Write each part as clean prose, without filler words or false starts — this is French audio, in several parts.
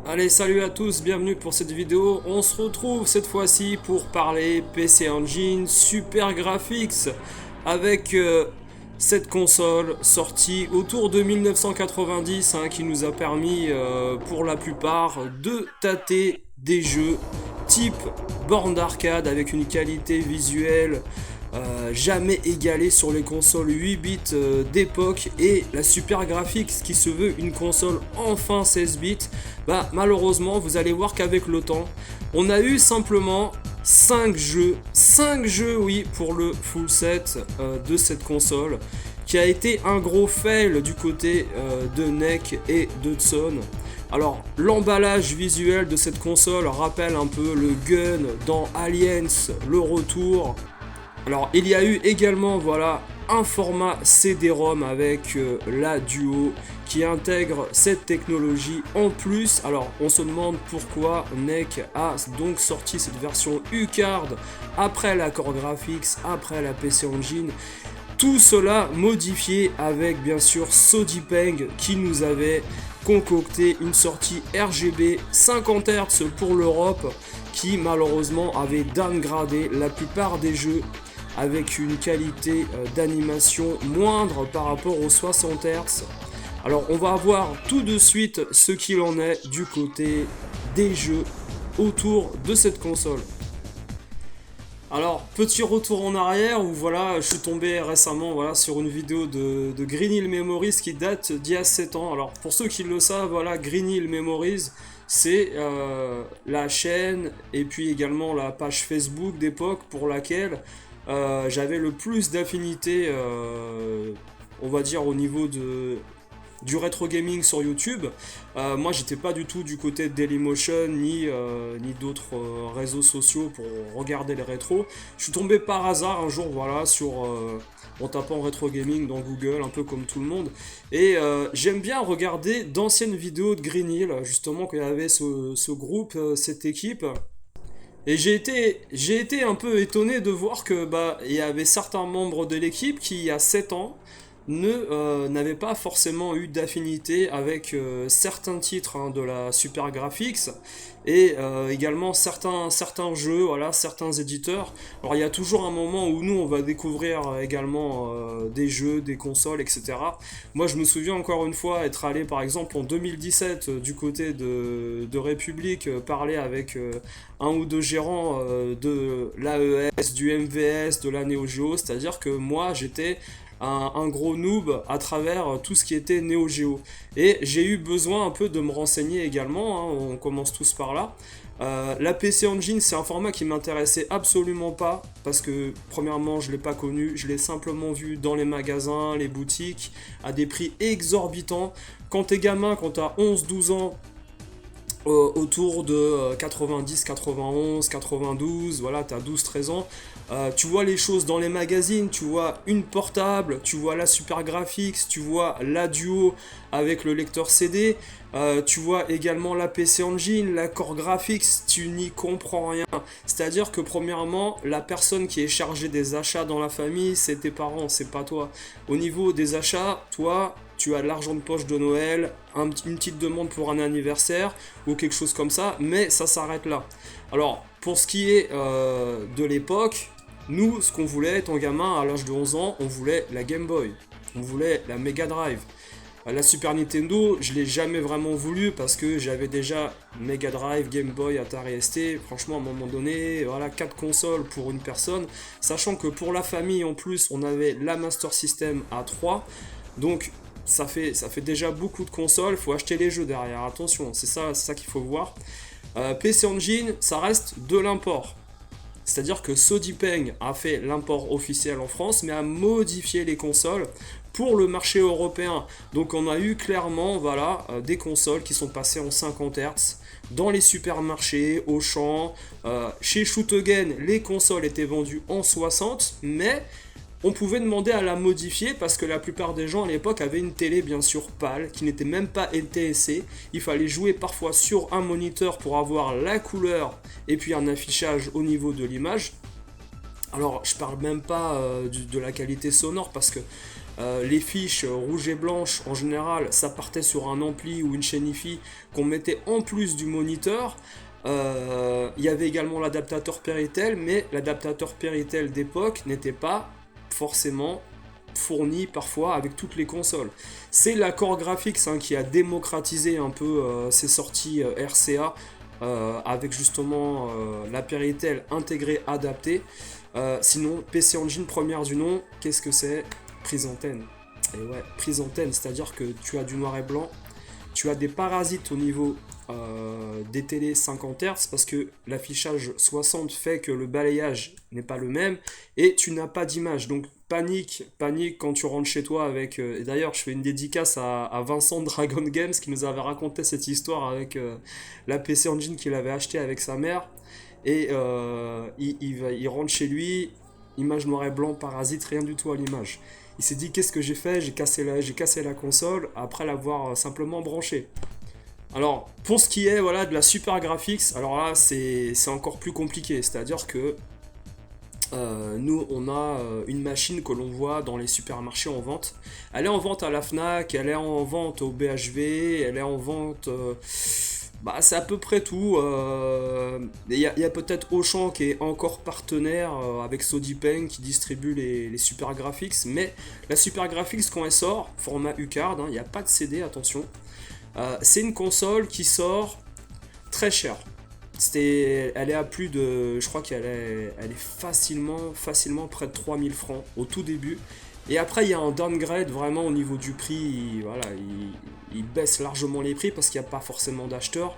Allez, salut à tous, bienvenue pour cette vidéo. On se retrouve cette fois-ci pour parler PC Engine Super Graphics avec cette console sortie autour de 1990 qui nous a permis pour la plupart de tâter des jeux type borne d'arcade avec une qualité visuelle jamais égalée sur les consoles 8 bits d'époque, et la Super Graphics qui se veut une console enfin 16 bits. Malheureusement vous allez voir qu'avec le temps on a eu simplement 5 jeux oui, pour le full set de cette console, qui a été un gros fail du côté de NEC et de Hudson. Alors l'emballage visuel de cette console rappelle un peu le gun dans Aliens le retour. Alors il y a eu également un format CD-ROM avec la Duo qui intègre cette technologie en plus. Alors on se demande pourquoi NEC a donc sorti cette version U-Card après la Core Graphics, après la PC Engine. Tout cela modifié avec bien sûr Sodipeng qui nous avait concocté une sortie RGB 50 Hz pour l'Europe, qui malheureusement avait downgradé la plupart des jeux avec une qualité d'animation moindre par rapport aux 60 Hz. Alors on va voir tout de suite ce qu'il en est du côté des jeux autour de cette console. Alors petit retour en arrière où je suis tombé récemment sur une vidéo de Green Hill Memories qui date d'il y a 7 ans. Alors pour ceux qui le savent, Green Hill Memories, c'est la chaîne et puis également la page Facebook d'époque pour laquelle j'avais le plus d'affinité, on va dire, au niveau du rétro gaming sur YouTube. Moi j'étais pas du tout du côté de Dailymotion ni d'autres réseaux sociaux pour regarder les rétros. Je suis tombé par hasard un jour sur en tapant rétro gaming dans Google, un peu comme tout le monde, et j'aime bien regarder d'anciennes vidéos de Green Hill, justement, qu'il y avait ce groupe, cette équipe. Et j'ai été un peu étonné de voir que il y avait certains membres de l'équipe qui, il y a 7 ans, n'avaient pas forcément eu d'affinité avec certains titres de la Super Graphics, et également certains jeux, certains éditeurs. Alors il y a toujours un moment où nous on va découvrir également des jeux, des consoles, etc. Moi je me souviens encore une fois être allé par exemple en 2017 du côté de République parler avec un ou deux gérants de l'AES, du MVS, de la Neo Geo, c'est-à-dire que moi j'étais un gros noob à travers tout ce qui était Neo Geo, et j'ai eu besoin un peu de me renseigner également, on commence tous par là. La PC Engine, c'est un format qui m'intéressait absolument pas, parce que premièrement je l'ai pas connu, je l'ai simplement vu dans les magasins, les boutiques, à des prix exorbitants. Quand t'es gamin, quand t'as 11-12 ans, autour de 90, 91, 92, t'as 12-13 ans, tu vois les choses dans les magazines, tu vois une portable, tu vois la Super Graphics, tu vois la Duo avec le lecteur CD, tu vois également la PC Engine, la Core Graphics, tu n'y comprends rien. C'est-à-dire que premièrement, la personne qui est chargée des achats dans la famille, c'est tes parents, c'est pas toi. Au niveau des achats, toi, tu as de l'argent de poche de Noël, une petite demande pour un anniversaire ou quelque chose comme ça, mais ça s'arrête là. Alors, pour ce qui est de l'époque, nous, ce qu'on voulait étant gamin à l'âge de 11 ans, on voulait la Game Boy, on voulait la Mega Drive. La Super Nintendo, je l'ai jamais vraiment voulu parce que j'avais déjà Mega Drive, Game Boy, Atari ST. Franchement, à un moment donné, 4 consoles pour une personne, sachant que pour la famille en plus, on avait la Master System à 3, donc ça fait déjà beaucoup de consoles, faut acheter les jeux derrière, attention, c'est ça qu'il faut voir. PC Engine, ça reste de l'import. C'est-à-dire que SodiPeng a fait l'import officiel en France, mais a modifié les consoles pour le marché européen. Donc on a eu clairement voilà, des consoles qui sont passées en 50 Hz dans les supermarchés, Auchan, chez Shoot Again, les consoles étaient vendues en 60, mais on pouvait demander à la modifier parce que la plupart des gens à l'époque avaient une télé bien sûr pâle qui n'était même pas NTSC. Il fallait jouer parfois sur un moniteur pour avoir la couleur et puis un affichage au niveau de l'image. Alors je parle même pas de la qualité sonore parce que les fiches rouges et blanches en général ça partait sur un ampli ou une chaîne hi-fi qu'on mettait en plus du moniteur. Il y avait également l'adaptateur Péritel, mais l'adaptateur Péritel d'époque n'était pas forcément fourni parfois avec toutes les consoles. C'est la Core Graphics qui a démocratisé un peu ces sorties RCA avec justement la Péritel intégrée adaptée. Sinon, PC Engine première du nom, qu'est-ce que c'est? Prise antenne. Et ouais, prise antenne, c'est-à-dire que tu as du noir et blanc, tu as des parasites au niveau des télés 50 Hz parce que l'affichage 60 fait que le balayage n'est pas le même et tu n'as pas d'image. Donc panique quand tu rentres chez toi avec... et d'ailleurs je fais une dédicace à Vincent Dragon Games qui nous avait raconté cette histoire avec la PC Engine qu'il avait acheté avec sa mère. Et il rentre chez lui, image noir et blanc, parasite, rien du tout à l'image. Il s'est dit qu'est-ce que j'ai fait, j'ai cassé la console après l'avoir simplement branchée. Alors, pour ce qui est voilà, de la Super Graphics, alors là, c'est encore plus compliqué. C'est-à-dire que nous, on a une machine que l'on voit dans les supermarchés en vente. Elle est en vente à la Fnac, elle est en vente au BHV, elle est en vente... c'est à peu près tout. Il y a peut-être Auchan qui est encore partenaire avec SodiPeng qui distribue les Super Graphics. Mais la Super Graphics, quand elle sort, format U-Card, il n'y a pas de CD, attention. C'est une console qui sort très cher. Elle est à plus de... Je crois qu'elle est facilement près de 3000 francs au tout début. Et après, il y a un downgrade vraiment au niveau du prix. Il baisse largement les prix parce qu'il n'y a pas forcément d'acheteurs.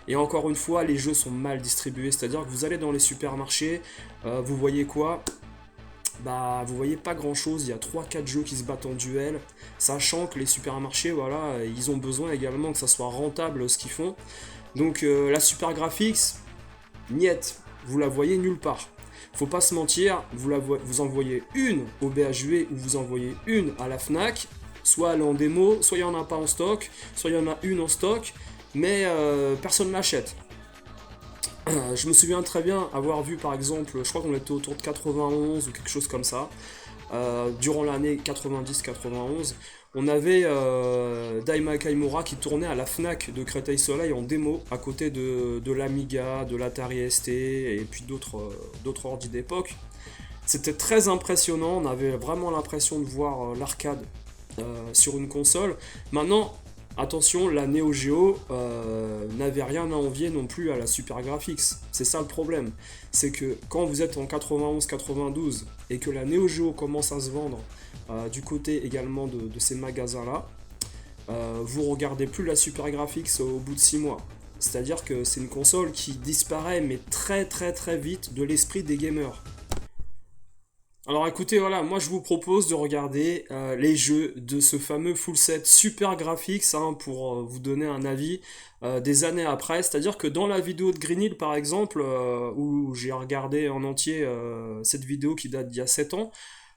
Et encore une fois, les jeux sont mal distribués. C'est-à-dire que vous allez dans les supermarchés, vous voyez quoi ? Vous voyez pas grand chose, il y a 3-4 jeux qui se battent en duel, sachant que les supermarchés, voilà, ils ont besoin également que ça soit rentable ce qu'ils font. Donc la Super Graphics, niette, vous la voyez nulle part. Faut pas se mentir, vous en voyez une au BHV ou vous en voyez une à la Fnac, soit elle est en démo, soit il n'y en a pas en stock, soit il y en a une en stock, mais personne ne l'achète. Je me souviens très bien avoir vu par exemple, je crois qu'on était autour de 91 ou quelque chose comme ça, durant l'année 90-91, on avait Daima Kaimura qui tournait à la Fnac de Créteil-Soleil en démo à côté de l'Amiga, de l'Atari ST et puis d'autres ordi d'époque. C'était très impressionnant, on avait vraiment l'impression de voir l'arcade sur une console. Maintenant, attention, la Neo Geo n'avait rien à envier non plus à la Super Graphics. C'est ça le problème. C'est que quand vous êtes en 91-92 et que la Neo Geo commence à se vendre du côté également de ces magasins-là, vous regardez plus la Super Graphics au bout de 6 mois. C'est-à-dire que c'est une console qui disparaît mais très très très vite de l'esprit des gamers. Alors écoutez, voilà, moi je vous propose de regarder les jeux de ce fameux full set Super Graphics pour vous donner un avis des années après. C'est-à-dire que dans la vidéo de Green Hill par exemple, où j'ai regardé en entier cette vidéo qui date d'il y a 7 ans,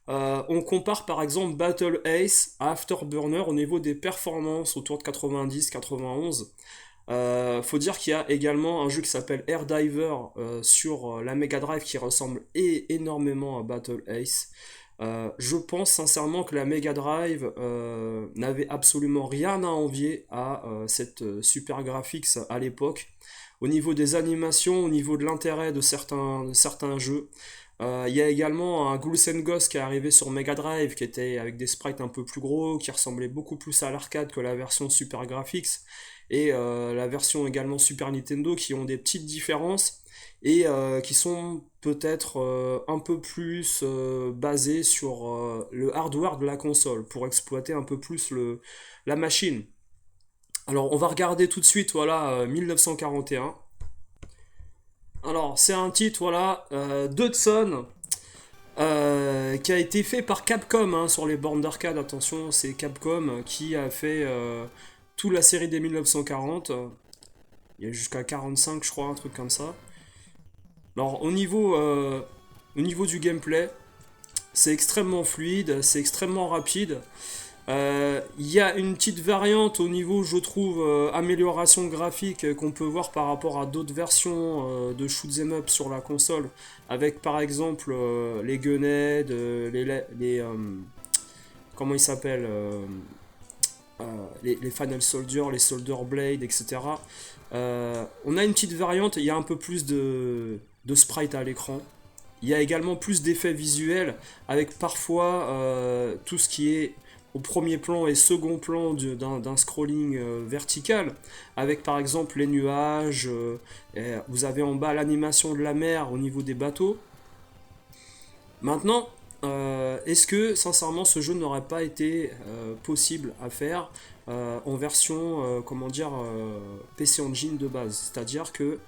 on compare par exemple Battle Ace à Afterburner au niveau des performances autour de 90-91. Faut dire qu'il y a également un jeu qui s'appelle Air Diver sur la Mega Drive qui ressemble énormément à Battle Ace. Je pense sincèrement que la Mega Drive n'avait absolument rien à envier à cette Super Graphics à l'époque. Au niveau des animations, au niveau de l'intérêt de certains jeux. Il y a également un Ghouls and Ghosts qui est arrivé sur Mega Drive qui était avec des sprites un peu plus gros, qui ressemblait beaucoup plus à l'arcade que la version Super Graphics. Et la version également Super Nintendo qui ont des petites différences et qui sont peut-être un peu plus basées sur le hardware de la console pour exploiter un peu plus la machine. Alors on va regarder tout de suite voilà 1941. Alors, c'est un titre, voilà, d'Hudson, qui a été fait par Capcom hein, sur les bornes d'arcade. Attention, c'est Capcom qui a fait toute la série des 1940. Il y a jusqu'à 45, je crois, un truc comme ça. Alors, au niveau du gameplay, c'est extrêmement fluide, c'est extrêmement rapide. Il y a une petite variante au niveau, je trouve, amélioration graphique qu'on peut voir par rapport à d'autres versions de shoot'em up sur la console, avec par exemple les Gunhead, comment ils s'appellent, les Final Soldier, les Soldier Blade, etc. On a une petite variante, il y a un peu plus de sprite à l'écran. Il y a également plus d'effets visuels, avec parfois tout ce qui est au premier plan et second plan d'un scrolling vertical, avec par exemple les nuages, vous avez en bas l'animation de la mer au niveau des bateaux. Maintenant, est-ce que sincèrement ce jeu n'aurait pas été possible à faire en version, comment dire, PC Engine de base? C'est-à-dire que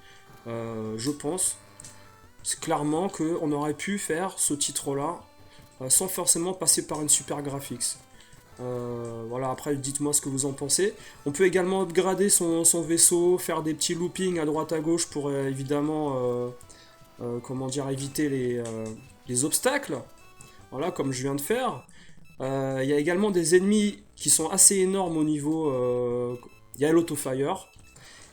je pense clairement qu'on aurait pu faire ce titre-là sans forcément passer par une super graphics. Voilà, après dites-moi ce que vous en pensez. On peut également upgrader son vaisseau, faire des petits loopings à droite à gauche pour évidemment comment dire, éviter les obstacles. Voilà, comme je viens de faire. Il y a également des ennemis qui sont assez énormes au niveau. Il y a l'autofire.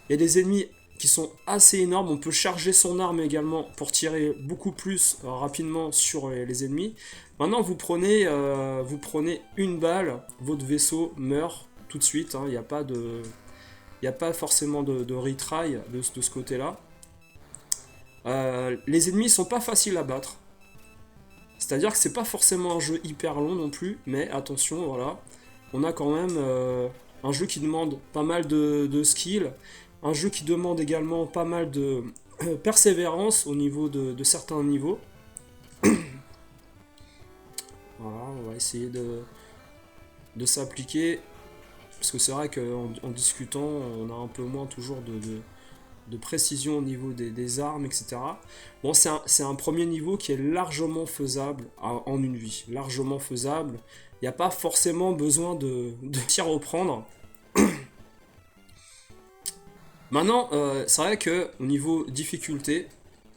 Il y a des ennemis qui sont assez énormes. On peut charger son arme également pour tirer beaucoup plus rapidement sur les ennemis. Maintenant, vous prenez une balle, votre vaisseau meurt tout de suite. Il n'y a pas de, il n'y a pas forcément de retry de ce côté-là. Les ennemis sont pas faciles à battre. C'est-à-dire que c'est pas forcément un jeu hyper long non plus, mais attention, voilà, on a quand même un jeu qui demande pas mal de skills, un jeu qui demande également pas mal de persévérance au niveau de certains niveaux. Voilà, on va essayer de s'appliquer, parce que c'est vrai qu'en discutant, on a un peu moins toujours de précision au niveau des armes, etc. Bon, c'est un premier niveau qui est largement faisable en une vie, largement faisable. Il n'y a pas forcément besoin de s'y reprendre. Maintenant, c'est vrai que au niveau difficulté,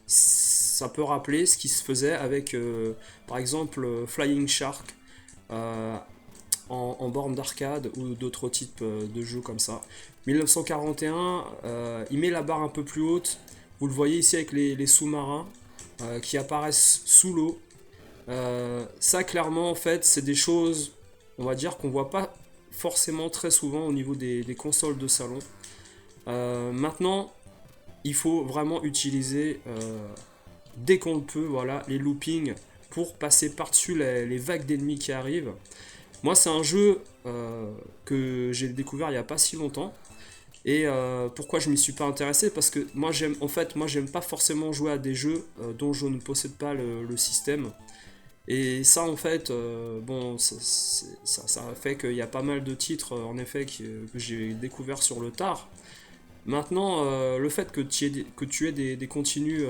ça peut rappeler ce qui se faisait avec, par exemple, Flying Shark euh, en borne d'arcade ou d'autres types de jeux comme ça. 1941, il met la barre un peu plus haute. Vous le voyez ici avec les sous-marins qui apparaissent sous l'eau. Ça, clairement, en fait, c'est des choses, on va dire, qu'on voit pas forcément très souvent au niveau des consoles de salon. Maintenant, il faut vraiment utiliser dès qu'on le peut, voilà, les loopings pour passer par-dessus les vagues d'ennemis qui arrivent. Moi, c'est un jeu que j'ai découvert il n'y a pas si longtemps. Et pourquoi je m'y suis pas intéressé? Parce que moi j'aime pas forcément jouer à des jeux dont je ne possède pas le système. Et ça en fait, bon, ça a fait qu'il y a pas mal de titres en effet que j'ai découvert sur le tard. Maintenant, le fait que tu aies des continus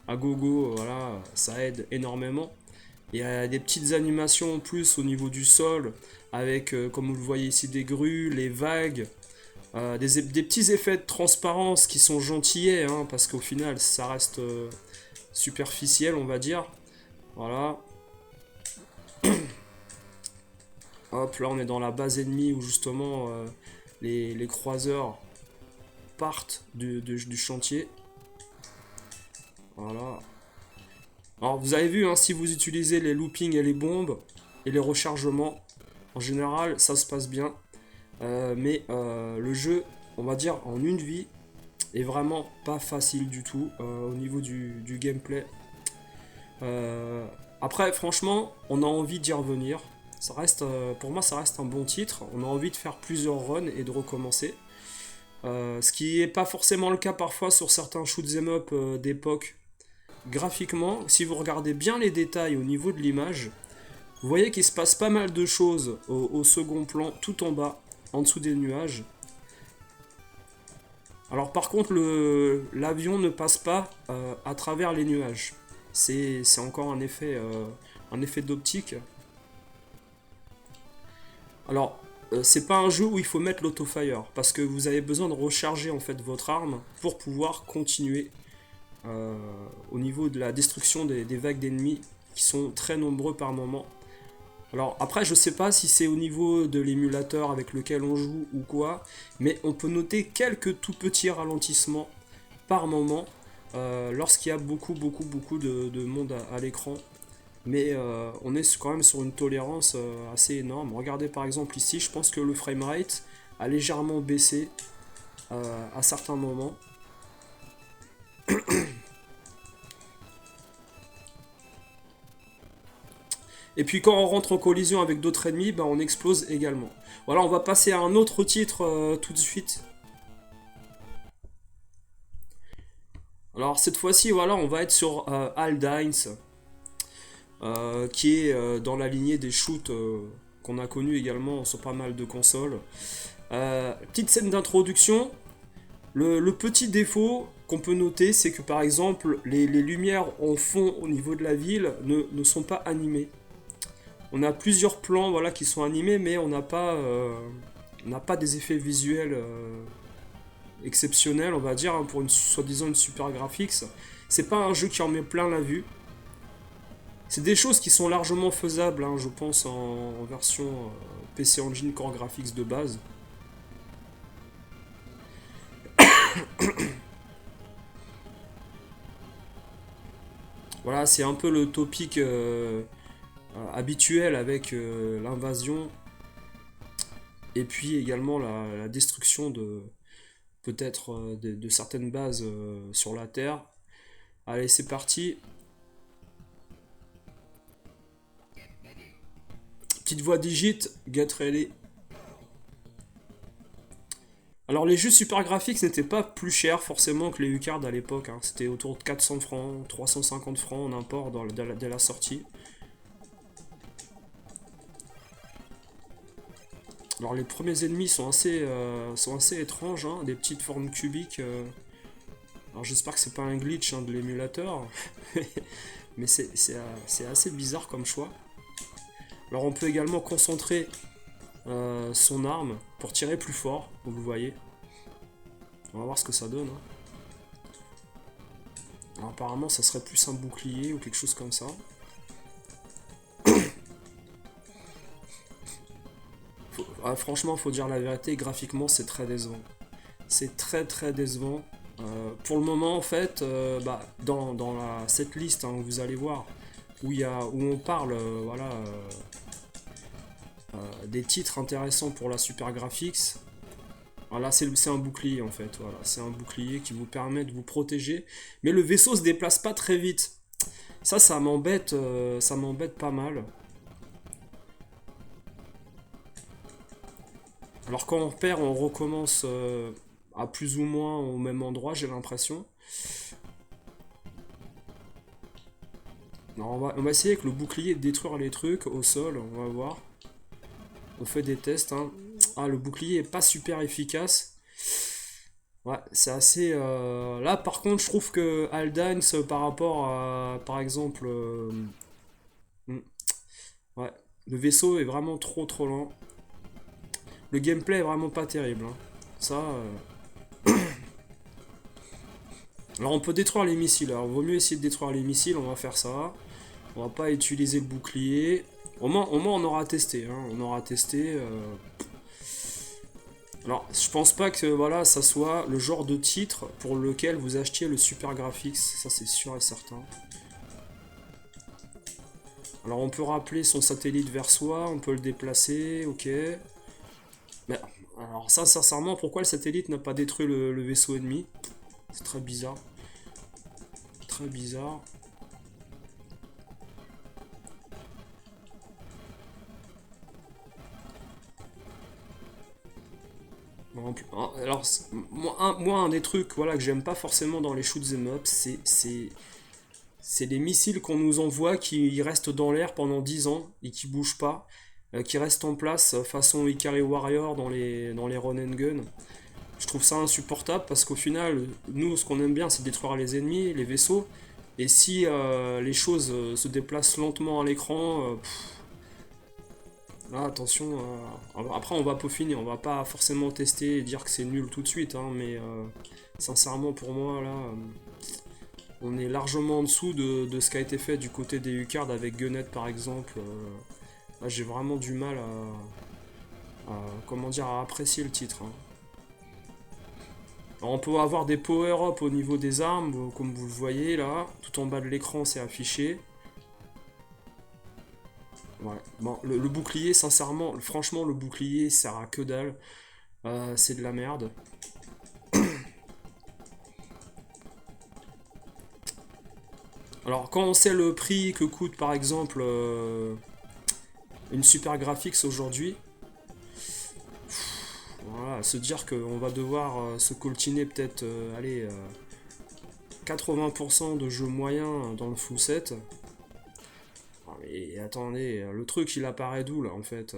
à gogo, voilà, ça aide énormément. Il y a des petites animations en plus au niveau du sol, avec, comme vous le voyez ici, des grues, les vagues, des petits effets de transparence qui sont gentillets, hein, parce qu'au final, ça reste superficiel, on va dire. Voilà. Hop, là, on est dans la base ennemie où justement les croiseurs partent du chantier. Voilà. Alors vous avez vu, hein, si vous utilisez les loopings et les bombes et les rechargements, en général ça se passe bien. Mais le jeu, on va dire en une vie, est vraiment pas facile du tout au niveau du gameplay. Après franchement, on a envie d'y revenir. Ça reste, pour moi ça reste un bon titre. On a envie de faire plusieurs runs et de recommencer. Ce qui n'est pas forcément le cas parfois sur certains shoot'em up d'époque. Graphiquement, si vous regardez bien les détails au niveau de l'image, vous voyez qu'il se passe pas mal de choses au second plan, tout en bas, en dessous des nuages. Alors par contre, l'avion ne passe pas à travers les nuages. C'est encore un effet d'optique. Alors, c'est pas un jeu où il faut mettre l'autofire, parce que vous avez besoin de recharger en fait votre arme pour pouvoir continuer au niveau de la destruction des vagues d'ennemis qui sont très nombreux par moment. Alors après, je sais pas si c'est au niveau de l'émulateur avec lequel on joue ou quoi, mais on peut noter quelques tout petits ralentissements par moment lorsqu'il y a beaucoup de monde à l'écran. Mais on est quand même sur une tolérance assez énorme. Regardez par exemple ici, je pense que le framerate a légèrement baissé à certains moments. Et puis quand on rentre en collision avec d'autres ennemis, ben on explose également. Voilà, on va passer à un autre titre tout de suite. Alors cette fois-ci, voilà, on va être sur Aldines, qui est dans la lignée des shoots qu'on a connus également sur pas mal de consoles. Petite scène d'introduction. Le petit défaut qu'on peut noter, c'est que par exemple, les lumières en fond au niveau de la ville ne sont pas animées. On a plusieurs plans voilà, qui sont animés, mais on n'a pas des effets visuels exceptionnels, on va dire, hein, pour une soi-disant une super graphics. C'est pas un jeu qui en met plein la vue. C'est des choses qui sont largement faisables, hein, je pense, en version PC Engine Core Graphics de base. Voilà, c'est un peu le topic habituel avec l'invasion et puis également la destruction de peut-être de certaines bases sur la Terre. Allez, c'est parti. Petite voix digite, get ready. Alors les jeux super graphiques n'étaient pas plus chers forcément que les U-Card à l'époque, hein. C'était autour de 400 francs, 350 francs en import dès la sortie. Alors les premiers ennemis sont assez étranges, hein, des petites formes cubiques. Alors j'espère que c'est pas un glitch hein, de l'émulateur, mais c'est assez bizarre comme choix. Alors on peut également concentrer son arme pour tirer plus fort, comme vous voyez. On va voir ce que ça donne. Hein. Alors apparemment ça serait plus un bouclier ou quelque chose comme ça. Franchement, faut dire la vérité, graphiquement c'est très décevant. C'est très décevant. Pour le moment en fait, dans cette liste, hein, vous allez voir, où on parle voilà, des titres intéressants pour la Super Graphics. Voilà, c'est un bouclier en fait, voilà, c'est un bouclier qui vous permet de vous protéger, mais le vaisseau se déplace pas très vite. Ça m'embête pas mal. Alors quand on perd, on recommence à plus ou moins au même endroit, j'ai l'impression. On va essayer avec le bouclier de détruire les trucs au sol, on va voir. On fait des tests. Hein. Ah, le bouclier est pas super efficace. Ouais, c'est assez... Là, par contre, je trouve que Aldines, par rapport à, par exemple... Ouais, le vaisseau est vraiment trop lent. Le gameplay est vraiment pas terrible. Hein. Ça... Alors, on peut détruire les missiles. Alors, vaut mieux essayer de détruire les missiles, on va faire ça. On va pas utiliser le bouclier. Au moins on aura testé. Hein. On aura testé... Alors, je pense pas que voilà, ça soit le genre de titre pour lequel vous achetiez le Super Graphics, ça c'est sûr et certain. Alors, on peut rappeler son satellite vers soi, on peut le déplacer, ok. Mais, alors ça, sincèrement, pourquoi le satellite n'a pas détruit le vaisseau ennemi? C'est très bizarre. Très bizarre. Alors, moi, un des trucs voilà, que j'aime pas forcément dans les shoots 'em up, c'est les missiles qu'on nous envoie qui restent dans l'air pendant 10 ans et qui bougent pas, qui restent en place façon Ikari Warrior dans les run and gun. Je trouve ça insupportable parce qu'au final, nous, ce qu'on aime bien, c'est détruire les ennemis, les vaisseaux. Et si les choses se déplacent lentement à l'écran, là, attention. Après, on va peaufiner, on va pas forcément tester et dire que c'est nul tout de suite, hein, mais sincèrement, pour moi, là, on est largement en dessous de ce qui a été fait du côté des U-Cards avec Gunnet, par exemple. Là, j'ai vraiment du mal comment dire, à apprécier le titre, hein. Alors, on peut avoir des power-up au niveau des armes, comme vous le voyez là. Tout en bas de l'écran, c'est affiché. Ouais. Bon, le bouclier, sincèrement, franchement, le bouclier sert à que dalle. C'est de la merde. Alors, quand on sait le prix que coûte, par exemple, une Super Graphics aujourd'hui, voilà, se dire qu'on va devoir se coltiner peut-être, allez, 80% de jeux moyens dans le full set. Ah, mais attendez, le truc il apparaît d'où là en fait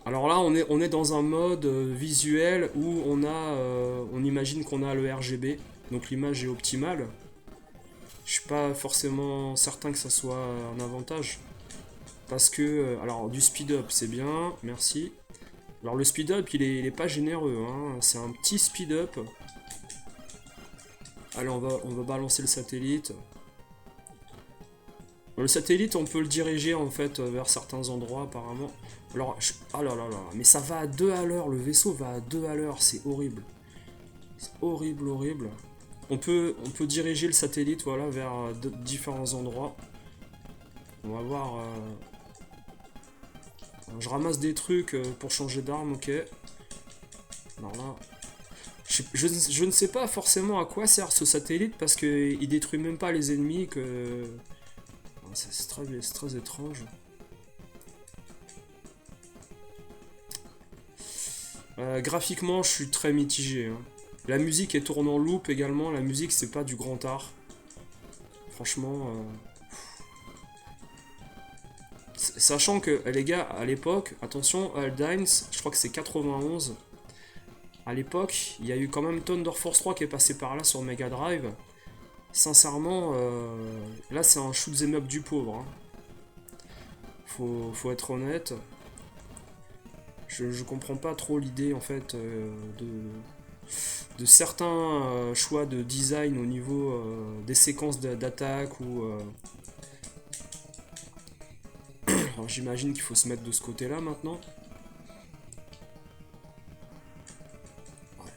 Alors là on est dans un mode visuel où on imagine qu'on a le RGB, donc l'image est optimale. Je suis pas forcément certain que ça soit un avantage. Parce que, alors du speed up c'est bien, merci. Alors le speed up il est pas généreux, hein. C'est un petit speed up. Allez, on va balancer le satellite. Le satellite, on peut le diriger en fait vers certains endroits apparemment. Alors, ah là là là, mais ça va à 2 à l'heure, le vaisseau va à 2 à l'heure, c'est horrible. C'est horrible, horrible. On peut diriger le satellite voilà, vers différents endroits. On va voir. Je ramasse des trucs pour changer d'arme, ok. Alors là, je ne sais pas forcément à quoi sert ce satellite parce qu'il détruit même pas les ennemis que. C'est très étrange. Graphiquement, je suis très mitigé, hein. La musique est tournée en loop également. La musique, c'est pas du grand art. Franchement. Sachant que, les gars, à l'époque, attention, Aldines, je crois que c'est 91. À l'époque, il y a eu quand même Thunder Force 3 qui est passé par là sur Mega Drive. Sincèrement, là c'est un shoot 'em up du pauvre, hein. Faut être honnête. Je comprends pas trop l'idée en fait de certains choix de design au niveau des séquences d'attaque ou. Alors j'imagine qu'il faut se mettre de ce côté-là maintenant. Ouais.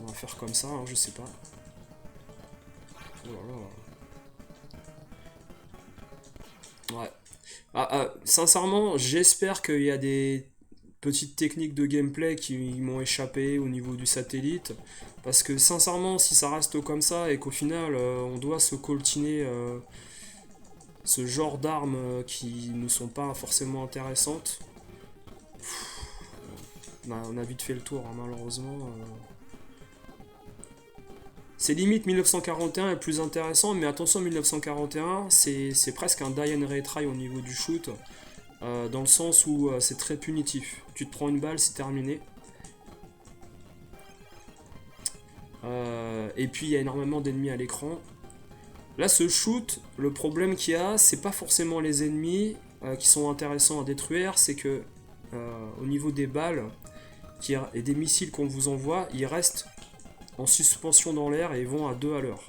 On va faire comme ça, hein, je sais pas. Oh là là. Ouais. Sincèrement, j'espère qu'il y a des petites techniques de gameplay qui m'ont échappé au niveau du satellite. Parce que sincèrement, si ça reste comme ça et qu'au final, on doit se coltiner ce genre d'armes qui ne sont pas forcément intéressantes, on a vite fait le tour, hein, malheureusement. C'est limite 1941 est plus intéressant, mais attention, 1941, c'est presque un die and retry au niveau du shoot, dans le sens où c'est très punitif. Tu te prends une balle, c'est terminé. Et puis il y a énormément d'ennemis à l'écran. Là, ce shoot, le problème qu'il y a, c'est pas forcément les ennemis qui sont intéressants à détruire, c'est que au niveau des balles et des missiles qu'on vous envoie, ils restent en suspension dans l'air et ils vont à 2 à l'heure.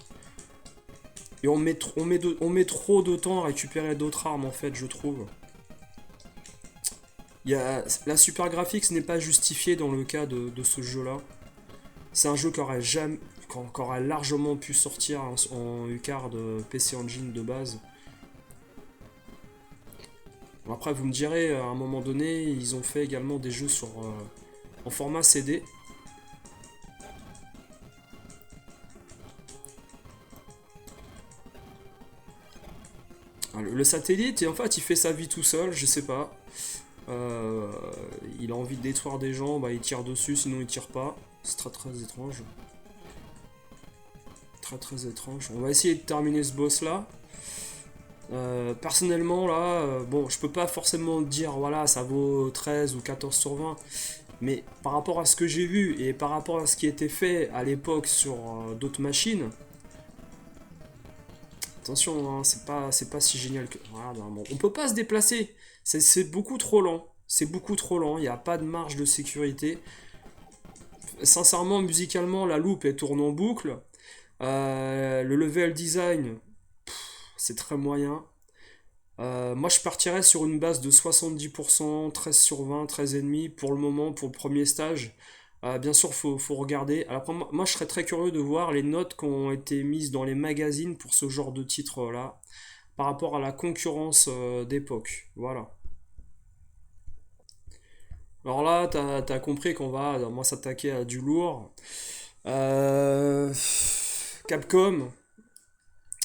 Et on met trop de temps à récupérer d'autres armes en fait, je trouve. La Super Graphics n'est pas justifiée dans le cas de ce jeu-là. C'est un jeu qui aurait largement pu sortir en U-Card PC Engine de base. Après, vous me direz, à un moment donné, ils ont fait également des jeux en format CD. Le satellite, et en fait, il fait sa vie tout seul, je sais pas. Il a envie de détruire des gens, bah il tire dessus, sinon il tire pas. C'est très étrange. Très étrange. On va essayer de terminer ce boss là. Personnellement, là, bon, je peux pas forcément dire, voilà, ça vaut 13 ou 14 sur 20, mais par rapport à ce que j'ai vu et par rapport à ce qui était fait à l'époque sur d'autres machines, attention, hein, c'est pas si génial que. Voilà, ben, bon, on peut pas se déplacer, c'est beaucoup trop lent. C'est beaucoup trop lent, il n'y a pas de marge de sécurité. Sincèrement, musicalement, la loupe elle tourne en boucle. Le level design, c'est très moyen. Moi, je partirais sur une base de 70%, 13 sur 20, 13,5 pour le moment, pour le premier stage. Bien sûr, faut regarder. Alors, moi, je serais très curieux de voir les notes qui ont été mises dans les magazines pour ce genre de titre-là, par rapport à la concurrence d'époque. Voilà. Alors là, t'as compris qu'on va, moi, s'attaquer à du lourd. Euh, Capcom,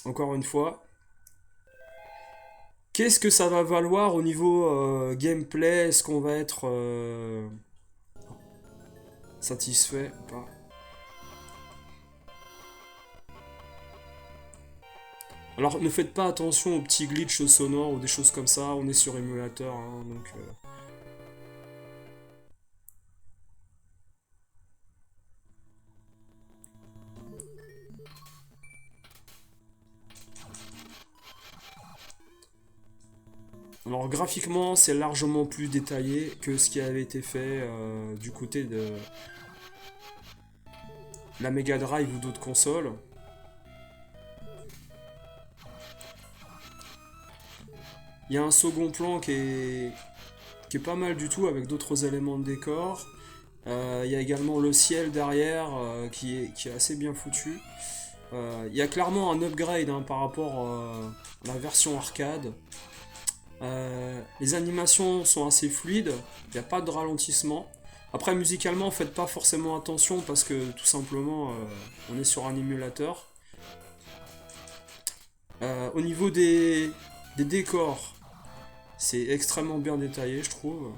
encore une fois. Qu'est-ce que ça va valoir au niveau gameplay? Est-ce qu'on va être satisfait ou pas? Alors ne faites pas attention aux petits glitches sonores ou des choses comme ça, on est sur émulateur, hein, donc... Alors graphiquement, c'est largement plus détaillé que ce qui avait été fait du côté de la Mega Drive ou d'autres consoles. Il y a un second plan qui est pas mal du tout avec d'autres éléments de décor. Il y a également le ciel derrière qui est assez bien foutu. Il y a clairement un upgrade hein, par rapport à la version arcade. Les animations sont assez fluides, il n'y a pas de ralentissement. Après, musicalement, faites pas forcément attention parce que tout simplement, on est sur un émulateur. Au niveau des décors, c'est extrêmement bien détaillé, je trouve.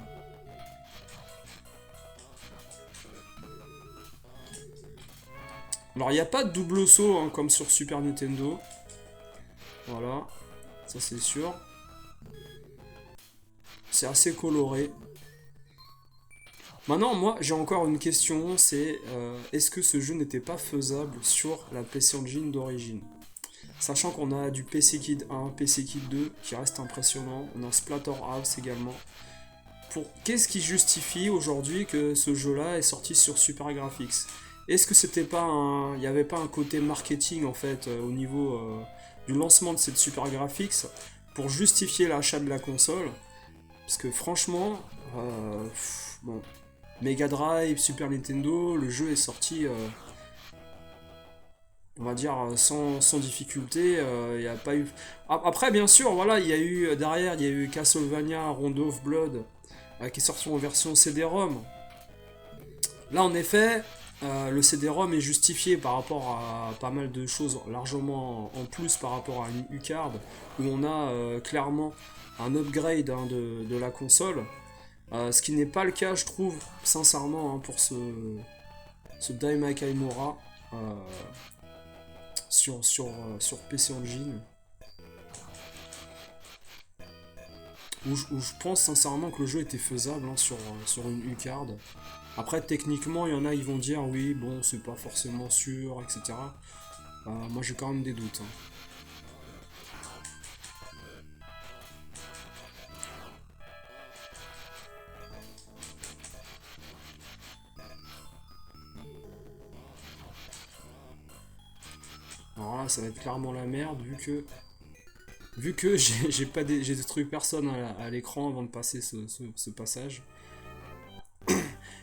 Alors, il n'y a pas de double saut hein, comme sur Super Nintendo. Voilà, ça c'est sûr. C'est assez coloré. Maintenant, moi, j'ai encore une question, c'est est-ce que ce jeu n'était pas faisable sur la PC Engine d'origine? Sachant qu'on a du PC Kid 1, PC Kid 2 qui reste impressionnant, on a Splatterhouse également. Qu'est-ce qui justifie aujourd'hui que ce jeu-là est sorti sur Super Graphics? Est-ce que c'était pas un, il n'y avait pas un côté marketing en fait au niveau du lancement de cette Super Graphics pour justifier l'achat de la console? Parce que franchement, bon, Mega Drive, Super Nintendo, le jeu est sorti, on va dire, sans difficulté. Il y a pas eu. Après, bien sûr, voilà, il y a eu derrière, il y a eu Castlevania Rondo of Blood qui est sorti en version CD-ROM. Là, en effet, le CD-ROM est justifié par rapport à pas mal de choses largement en plus par rapport à une U-Card où on a clairement un upgrade hein, de la console. Ce qui n'est pas le cas, je trouve, sincèrement, hein, pour ce Daima Kaimura sur PC Engine. Où je pense sincèrement que le jeu était faisable hein, sur une U-Card. Après, techniquement, il y en a, ils vont dire oui, bon, c'est pas forcément sûr, etc. Moi, j'ai quand même des doutes. Hein. Alors là, ça va être clairement la merde, vu que j'ai pas j'ai détruit personne à l'écran avant de passer ce passage.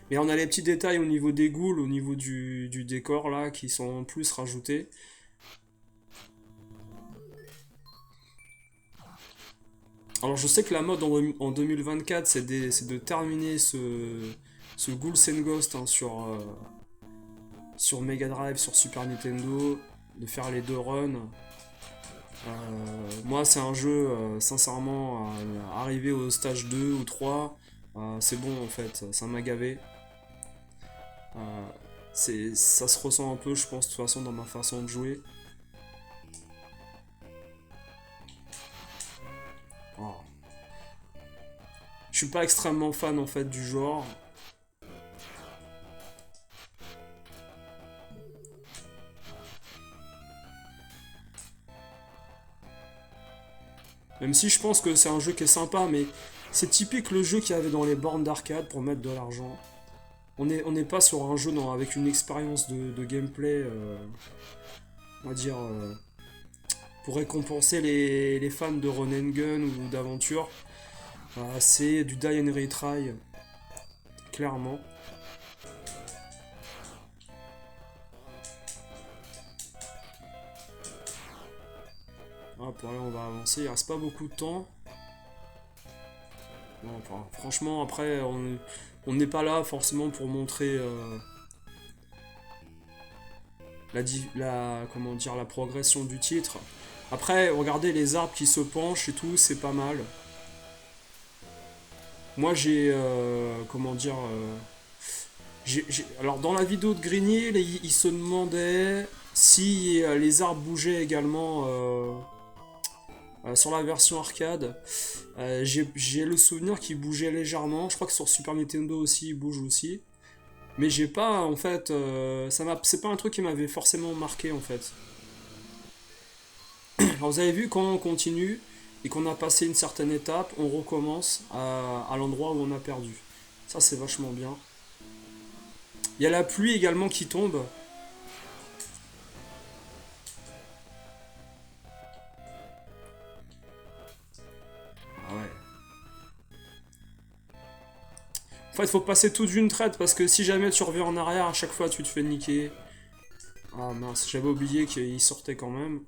Mais on a les petits détails au niveau des ghouls, au niveau du décor là, qui sont en plus rajoutés. Alors je sais que la mode en 2024 c'est de terminer ce Ghouls and Ghost hein, sur Mega Drive, sur Super Nintendo, de faire les deux runs. Moi c'est un jeu, sincèrement, arrivé au stage 2 ou 3, c'est bon en fait, ça m'a gavé. Ça se ressent un peu je pense de toute façon dans ma façon de jouer. Oh. Je suis pas extrêmement fan en fait du genre. Même si je pense que c'est un jeu qui est sympa, mais c'est typique le jeu qu'il y avait dans les bornes d'arcade pour mettre de l'argent. On n'est pas sur un jeu avec une expérience de gameplay, on va dire, pour récompenser les fans de run and gun ou d'aventure. C'est du die and retry, clairement. Pour aller, on va avancer, il reste pas beaucoup de temps. Non, enfin, franchement, après, on n'est pas là forcément pour montrer comment dire, la progression du titre. Après, regardez les arbres qui se penchent et tout, c'est pas mal. Moi, j'ai, comment dire, alors dans la vidéo de Grigny, il se demandait si les arbres bougeaient également sur la version arcade. J'ai le souvenir qu'il bougeait légèrement. Je crois que sur Super Nintendo aussi, il bouge aussi. Mais j'ai pas, en fait, c'est pas un truc qui m'avait forcément marqué, en fait. Alors vous avez vu, quand on continue et qu'on a passé une certaine étape, on recommence à l'endroit où on a perdu. Ça, c'est vachement bien. Il y a la pluie également qui tombe. Ah ouais. En fait, il faut passer tout d'une traite parce que si jamais tu reviens en arrière, à chaque fois tu te fais niquer. Ah mince, j'avais oublié qu'il sortait quand même.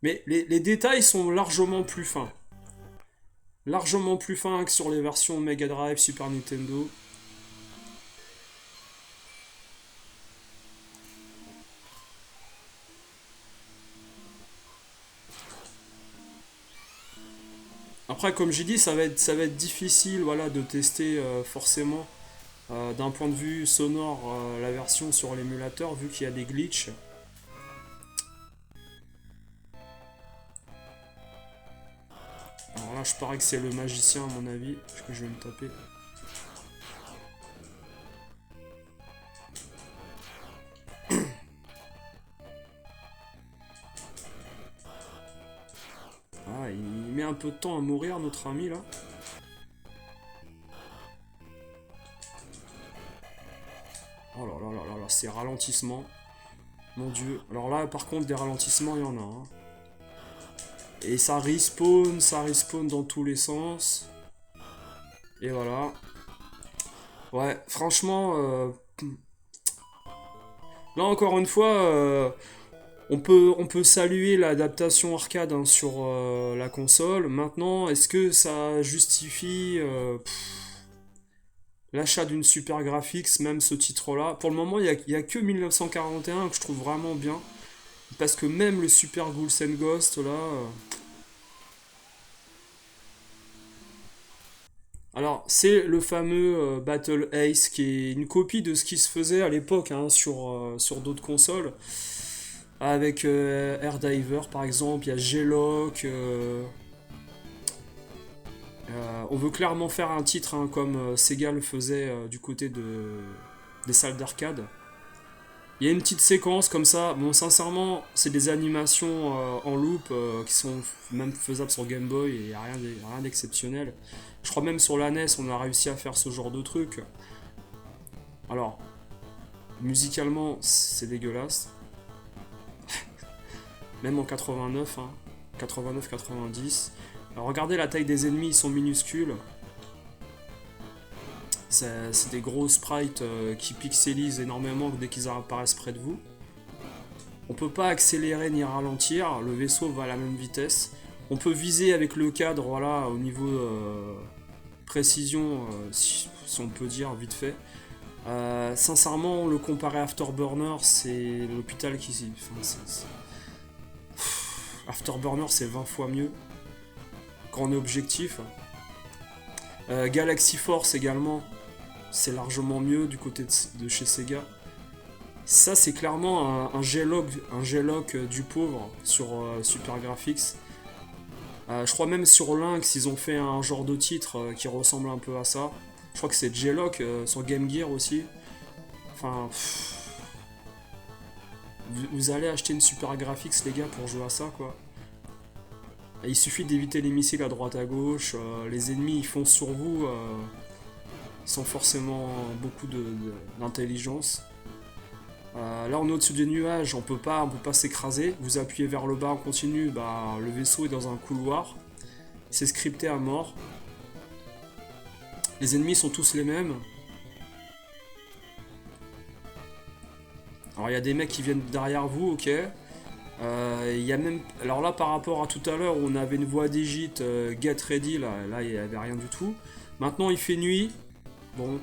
Mais les détails sont largement plus fins. Largement plus fins que sur les versions Mega Drive, Super Nintendo. Après, comme j'ai dit, ça va être difficile, voilà, de tester forcément d'un point de vue sonore la version sur l'émulateur vu qu'il y a des glitches. Alors là, je parie que c'est le magicien à mon avis, que je vais me taper. Ah, il met un peu de temps à mourir, notre ami, là. Oh là là là là là, ces ralentissements. Mon dieu. Alors là, par contre, des ralentissements, il y en a. Hein. Et ça respawn dans tous les sens. Et voilà. Ouais, franchement... Là, encore une fois... on peut saluer l'adaptation arcade hein, sur la console. Maintenant, est-ce que ça justifie l'achat d'une Super Graphics, même ce titre-là? Pour le moment, il n'y a que 1941 que je trouve vraiment bien. Parce que même le Super Ghouls and Ghosts, là... Alors, c'est le fameux Battle Ace, qui est une copie de ce qui se faisait à l'époque hein, sur d'autres consoles. Avec Air Diver par exemple, il y a G-Lock. On veut clairement faire un titre hein, comme Sega le faisait du côté des salles d'arcade. Il y a une petite séquence comme ça. Bon, sincèrement, c'est des animations en loop qui sont même faisables sur Game Boy et il n'y a rien d'exceptionnel. Je crois même sur la NES, on a réussi à faire ce genre de truc. Alors, musicalement, c'est dégueulasse. Même en 89, hein, 89-90. Alors regardez la taille des ennemis, ils sont minuscules. C'est des gros sprites qui pixelisent énormément dès qu'ils apparaissent près de vous. On peut pas accélérer ni ralentir, le vaisseau va à la même vitesse. On peut viser avec le cadre, voilà, au niveau précision, si on peut dire vite fait. Sincèrement, le comparer à Afterburner, c'est l'hôpital qui... Enfin, Afterburner, c'est 20 fois mieux quand on est objectif. Galaxy Force également, c'est largement mieux du côté de chez Sega. Ça, c'est clairement un G-Lock du pauvre sur Super Graphics. Je crois même sur Lynx, ils ont fait un genre de titre qui ressemble un peu à ça. Je crois que c'est J-Lock sur Game Gear aussi. Enfin, vous allez acheter une Super Graphics, les gars, pour jouer à ça, quoi. Il suffit d'éviter les missiles à droite à gauche. Les ennemis, ils foncent sur vous sans forcément beaucoup d'intelligence. Là, on est au-dessus des nuages, on peut pas s'écraser. Vous appuyez vers le bas, on continue. Bah, le vaisseau est dans un couloir. C'est scripté à mort. Les ennemis sont tous les mêmes. Alors il y a des mecs qui viennent derrière vous, ok. Y a même... Alors là par rapport à tout à l'heure où on avait une voix digite get ready, là il n'y avait rien du tout. Maintenant il fait nuit. Bon.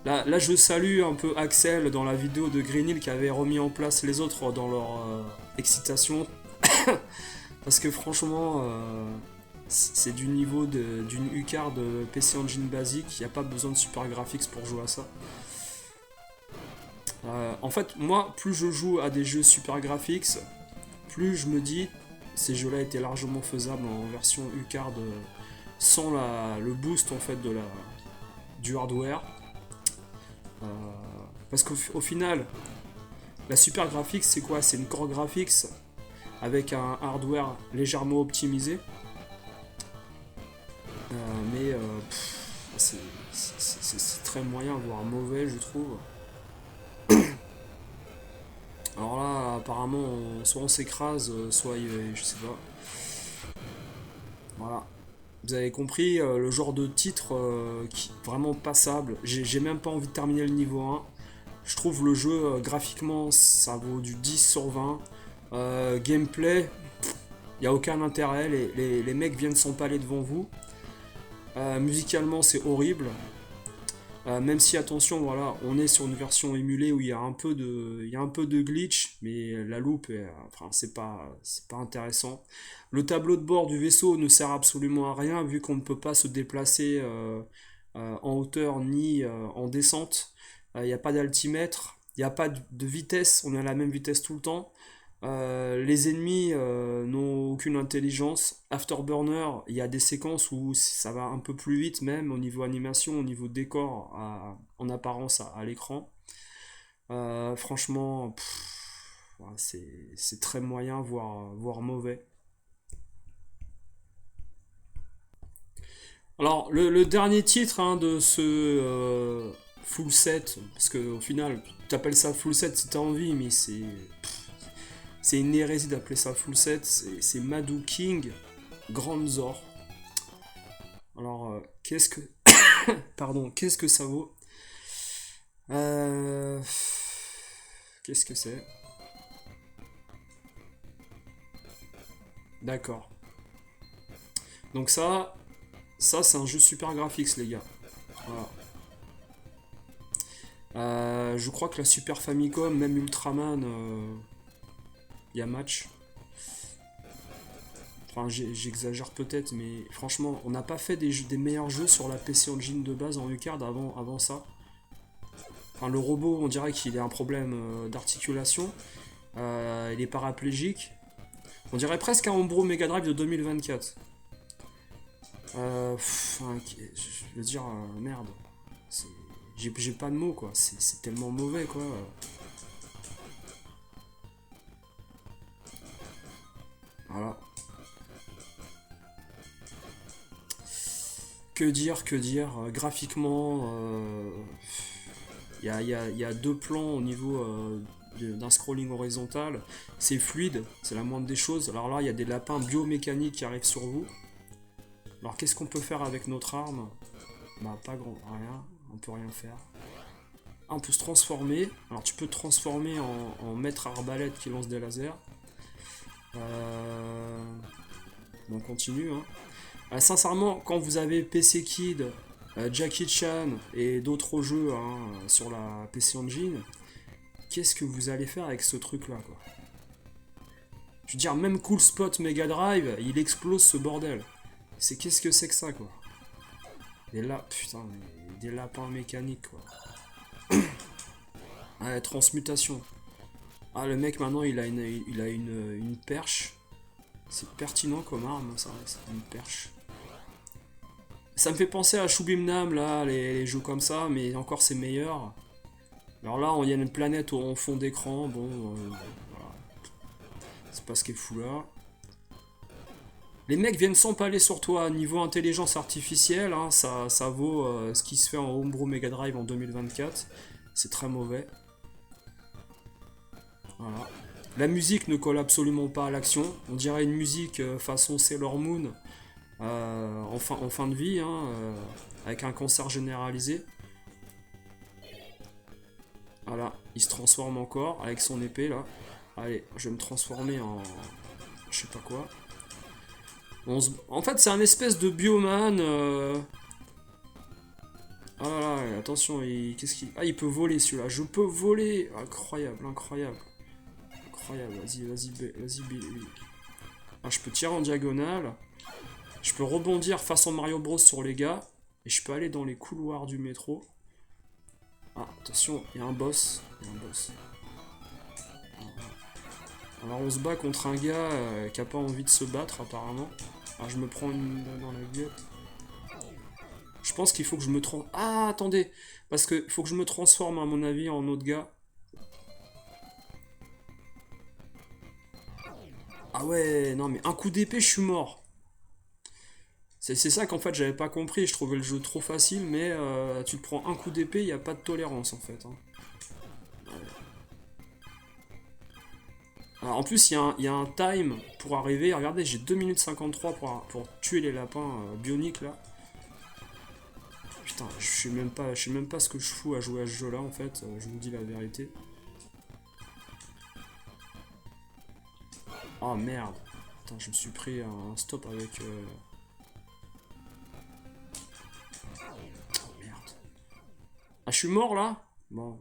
Là je salue un peu Axel dans la vidéo de Green Hill qui avait remis en place les autres dans leur excitation. Parce que franchement c'est du niveau d'une U-Card de PC Engine basique. Il n'y a pas besoin de super graphics pour jouer à ça. En fait, moi, plus je joue à des jeux super graphics, plus je me dis, ces jeux-là étaient largement faisables en version U-Card sans le boost en fait du hardware. Parce qu'au final, la super graphics, c'est quoi? C'est une core graphics avec un hardware légèrement optimisé. Mais c'est très moyen, voire mauvais, je trouve. Alors là, apparemment, soit on s'écrase, soit je sais pas. Voilà. Vous avez compris, le genre de titre qui vraiment passable. J'ai même pas envie de terminer le niveau 1. Je trouve le jeu graphiquement, ça vaut du 10 sur 20. Gameplay, il n'y a aucun intérêt. Les mecs viennent s'empaler devant vous. Musicalement, c'est horrible. Même si attention, voilà, on est sur une version émulée où il y a un peu de glitch, mais la loupe, enfin, c'est pas intéressant. Le tableau de bord du vaisseau ne sert absolument à rien vu qu'on ne peut pas se déplacer en hauteur ni en descente. Il n'y a pas d'altimètre, il n'y a pas de vitesse, on est à la même vitesse tout le temps. Les ennemis n'ont aucune intelligence. Afterburner, il y a des séquences où ça va un peu plus vite, même au niveau animation, au niveau décor, en apparence à l'écran. Franchement, c'est très moyen, voire mauvais. Alors, le dernier titre de ce full set, parce qu'au final, tu appelles ça full set si t'as envie, mais c'est une hérésie d'appeler ça full set. C'est Madou King Grand Zor. Alors, qu'est-ce que. Pardon, qu'est-ce que ça vaut? Qu'est-ce que c'est? D'accord. Donc, ça c'est un jeu super graphics, les gars. Voilà. Je crois que la Super Famicom, même Ultraman, y a match. Enfin, j'exagère peut-être, mais franchement, on n'a pas fait des meilleurs jeux sur la PC Engine de base en U-Card avant ça. Enfin, le robot, on dirait qu'il a un problème d'articulation. Il est paraplégique. On dirait presque un Homebrew Mega Drive de 2024. Je veux dire, merde. J'ai pas de mots, quoi. C'est tellement mauvais, quoi. Voilà. Que dire, graphiquement, il y a deux plans au niveau d'un scrolling horizontal. C'est fluide, c'est la moindre des choses. Alors là, il y a des lapins biomécaniques qui arrivent sur vous. Alors qu'est-ce qu'on peut faire avec notre arme? Bah pas grand, rien, on peut rien faire. Ah, on peut se transformer. Alors tu peux te transformer en maître arbalète qui lance des lasers. On continue, hein. Sincèrement, quand vous avez PC Kid, Jackie Chan et d'autres jeux sur la PC Engine, qu'est-ce que vous allez faire avec ce truc là, quoi? Je veux dire, même Cool Spot Mega Drive, il explose ce bordel. Qu'est-ce que c'est que ça, quoi? Putain, des lapins mécaniques, quoi. Ah, transmutation. Ah, le mec maintenant il a une perche. C'est pertinent comme arme, ça, c'est une perche. Ça me fait penser à Shubimnam, là, les jeux comme ça, mais encore c'est meilleur. Alors là, il y a une planète en fond d'écran, bon, voilà. C'est pas ce qui est fou là. Les mecs viennent s'empaler sur toi, niveau intelligence artificielle, hein, ça vaut ce qui se fait en Homebrew Mega Drive en 2024. C'est très mauvais. Voilà. La musique ne colle absolument pas à l'action. On dirait une musique façon Sailor Moon en fin de vie, hein, avec un cancer généralisé. Voilà, il se transforme encore avec son épée là. Allez, je vais me transformer en... je sais pas quoi. En fait, c'est un espèce de bioman. Ah là là, attention, qu'est-ce qu'il... Ah, il peut voler celui-là. Je peux voler. Incroyable, incroyable. Incroyable, vas-y, Billy. Ah, je peux tirer en diagonale. Je peux rebondir façon Mario Bros sur les gars. Et je peux aller dans les couloirs du métro. Ah, attention, il y a un boss. Alors on se bat contre un gars qui a pas envie de se battre apparemment. Ah, je me prends une dans la gueule. Je pense qu'il faut que je me transforme... Ah, attendez. Parce que faut que je me transforme à mon avis en autre gars. Ah ouais, non mais un coup d'épée, je suis mort. C'est ça qu'en fait j'avais pas compris, je trouvais le jeu trop facile, mais tu te prends un coup d'épée, il n'y a pas de tolérance en fait. Hein. Alors, en plus, il y a un time pour arriver. Regardez, j'ai 2 minutes 53 pour tuer les lapins bioniques là. Putain, je sais même pas ce que je fous à jouer à ce jeu là en fait, je vous dis la vérité. Oh merde. Putain, je me suis pris un stop avec... Oh merde. Ah, je suis mort là? Bon.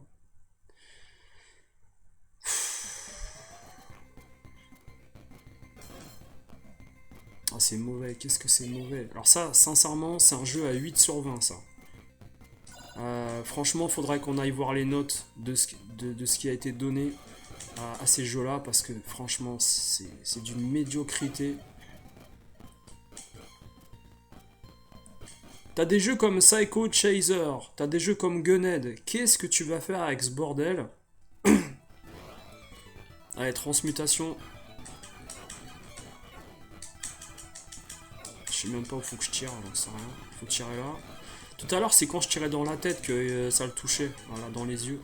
Ah, c'est mauvais, qu'est-ce que c'est mauvais. Alors ça, sincèrement, c'est un jeu à 8 sur 20 ça. Franchement, faudrait qu'on aille voir les notes de ce qui a été donné à ces jeux-là, parce que franchement, c'est d'une médiocrité. T'as des jeux comme Psycho Chaser, t'as des jeux comme Gunhead. Qu'est-ce que tu vas faire avec ce bordel? Allez, transmutation. Je sais même pas où faut que je tire, j'en sais rien. Faut tirer là. Tout à l'heure, c'est quand je tirais dans la tête que ça le touchait. Voilà, dans les yeux.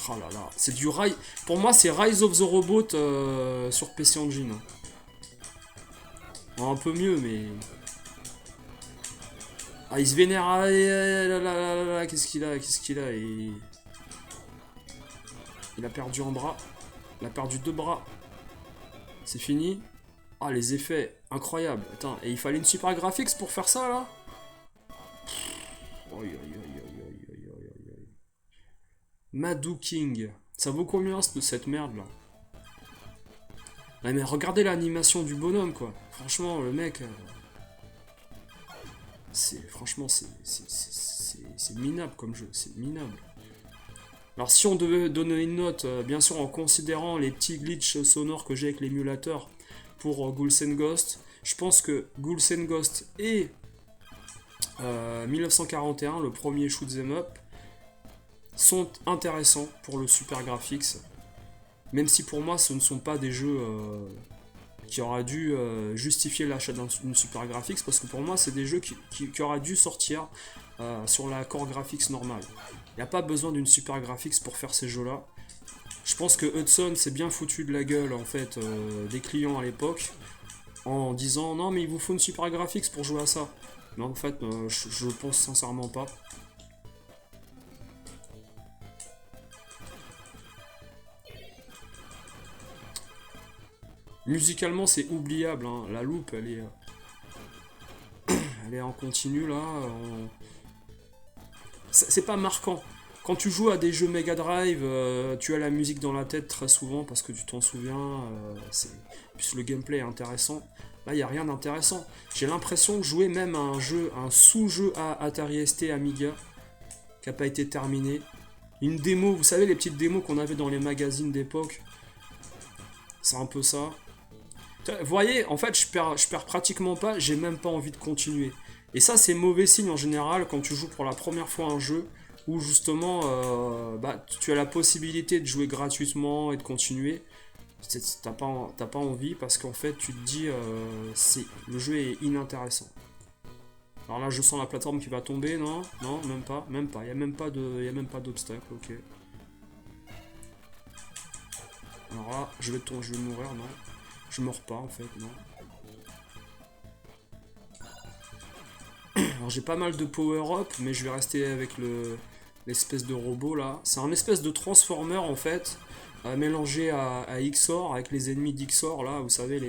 Oh là là, c'est du Rise... Pour moi, c'est Rise of the Robot sur PC Engine. Bon, un peu mieux, mais... Ah, il se vénère. Ah, là, qu'est-ce qu'il a il a perdu un bras. Il a perdu 2 bras. C'est fini. Ah, les effets, incroyables. Attends, et il fallait une super graphics pour faire ça, là? Madou King. Ça vaut combien cette merde là? Ouais, mais regardez l'animation du bonhomme quoi. Franchement le mec... Franchement c'est minable comme jeu. C'est minable. Alors si on devait donner une note, bien sûr en considérant les petits glitches sonores que j'ai avec l'émulateur pour Ghouls and Ghosts, je pense que Ghouls and Ghosts et 1941, le premier shoot'em up, sont intéressants pour le super graphics, même si pour moi ce ne sont pas des jeux qui auraient dû justifier l'achat d'une super graphics, parce que pour moi c'est des jeux qui auraient dû sortir sur la core graphics normale. Il n'y a pas besoin d'une super graphics pour faire ces jeux là. Je pense que Hudson s'est bien foutu de la gueule en fait des clients à l'époque en disant non mais il vous faut une super graphics pour jouer à ça. Mais en fait je pense sincèrement pas. Musicalement, c'est oubliable. Hein. La loupe, elle est en continu là. C'est pas marquant. Quand tu joues à des jeux Mega Drive, tu as la musique dans la tête très souvent parce que tu t'en souviens. Puis le gameplay est intéressant. Là, il n'y a rien d'intéressant. J'ai l'impression de jouer même à un sous-jeu à Atari ST Amiga qui n'a pas été terminé. Une démo, vous savez, les petites démos qu'on avait dans les magazines d'époque. C'est un peu ça. Vous voyez, en fait, je perds pratiquement pas, j'ai même pas envie de continuer. Et ça, c'est mauvais signe en général quand tu joues pour la première fois un jeu où justement bah, tu as la possibilité de jouer gratuitement et de continuer. T'as pas envie parce qu'en fait, tu te dis le jeu est inintéressant. Alors là, je sens la plateforme qui va tomber, non? Non, même pas, même pas. Il y a même pas d'obstacle, ok. Alors là, je vais mourir, non? Je meurs pas en fait, non. Alors j'ai pas mal de power-up, mais je vais rester avec l'espèce de robot là. C'est un espèce de transformer en fait, mélangé à XOR, avec les ennemis d'XOR là, vous savez,